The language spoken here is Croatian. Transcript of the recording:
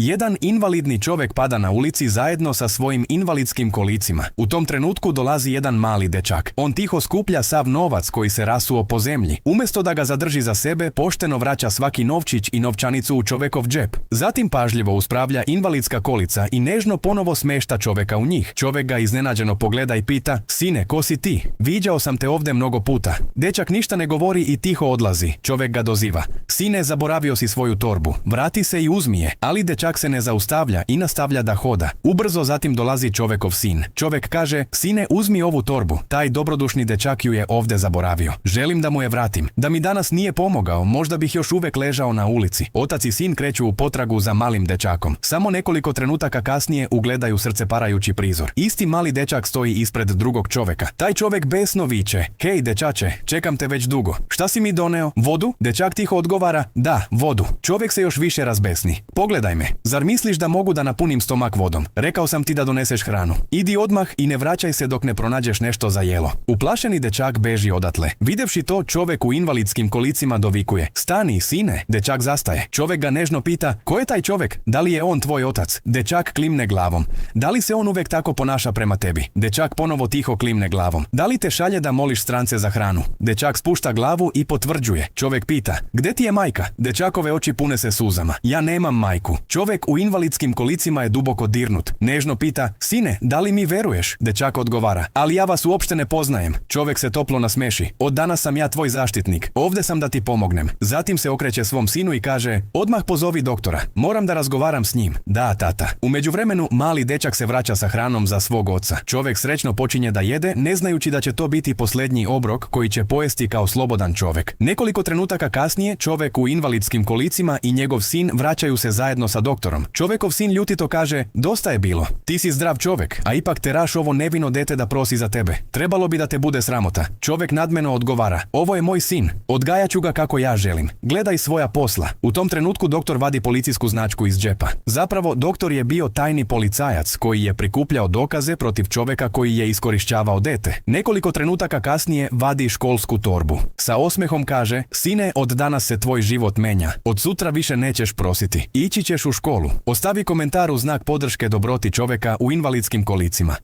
Jedan invalidni čovjek pada na ulici zajedno sa svojim invalidskim kolicima. U tom trenutku dolazi jedan mali dečak. On tiho skuplja sav novac koji se rasuo po zemlji. Umjesto da ga zadrži za sebe, pošteno vraća svaki novčić i novčanicu u čovjekov džep. Zatim pažljivo uspravlja invalidska kolica i nežno ponovo smešta čovjeka u njih. Čovjek ga iznenađeno pogleda i pita: "Sine, ko si ti? Viđao sam te ovdje mnogo puta." Dečak ništa ne govori i tiho odlazi. Čovjek ga doziva: "Sine, zaboravio si svoju torbu. Vrati se i uzmi je." Ali dečak se ne zaustavlja i nastavlja da hoda. Ubrzo zatim dolazi čovjekov sin. Čovjek kaže: "Sine, uzmi ovu torbu. Taj dobrodušni dečak ju je ovdje zaboravio. Želim da mu je vratim. Da mi danas nije pomogao, možda bih još uvijek ležao na ulici." Otac i sin kreću u potragu za malim dečakom. Samo nekoliko trenutaka kasnije ugledaju srceparajući prizor. Isti mali dečak stoji ispred drugog čovjeka. Taj čovjek besno viče: "Hej dečače, čekam te već dugo. Šta si mi doneo? Vodu?" Dečak tiho odgovara: "Da, vodu." Čovjek se još više razbesni. "Pogledaj me. Zar misliš da mogu da napunim stomak vodom? Rekao sam ti da doneseš hranu. Idi odmah i ne vraćaj se dok ne pronađeš nešto za jelo." Uplašeni dečak beži odatle. Videvši to, čovjek u invalidskim kolicima dovikuje: "Stani, sine." Dečak zastaje. Čovjek ga nežno pita: "Ko je taj čovjek? Da li je on tvoj otac?" Dečak klimne glavom. "Da li se on uvijek tako ponaša prema tebi?" Dečak ponovo tiho klimne glavom. "Da li te šalje da moliš strance za hranu?" Dečak spušta glavu i potvrđuje. Čovjek pita: "Gde ti je majka?" Dečakove oči pune se suzama. "Ja nemam majku." Čovjek u invalidskim kolicima je duboko dirnut. Nežno pita: "Sine, da li mi veruješ?" Dečak odgovara: "Ali ja vas uopšte ne poznajem." Čovjek se toplo nasmeši. "Od danas sam ja tvoj zaštitnik. Ovdje sam da ti pomognem." Zatim se okreće svom sinu i kaže: "Odmah pozovi doktora. Moram da razgovaram s njim." "Da, tata." U međuvremenu mali dečak se vraća sa hranom za svog oca. Čovjek srećno počinje da jede, ne znajući da će to biti posljednji obrok koji će pojesti kao slobodan čovjek. Nekoliko trenutaka kasnije čovjek u invalidskim kolicima i njegov sin vraćaju se zajedno sa doktorom. Čovjekov sin ljutito kaže: "Dosta je bilo. Ti si zdrav čovjek, a ipak teraš ovo nevino dete da prosi za tebe. Trebalo bi da te bude sramota." Čovjek nadmeno odgovara: "Ovo je moj sin. Odgajat ću ga kako ja želim. Gledaj svoja posla." U tom trenutku doktor vadi policijsku značku iz džepa. Zapravo, doktor je bio tajni policajac koji je prikupljao dokaze protiv čovjeka koji je iskorišćavao dete. Nekoliko trenutaka kasnije vadi školsku torbu. Sa osmehom kaže: "Sine, od danas se tvoj život menja. Od sutra više nećeš prositi. Ići ćeš u školu." Ostavi komentar u znak podrške dobroti čovjeka u invalidskim kolicima.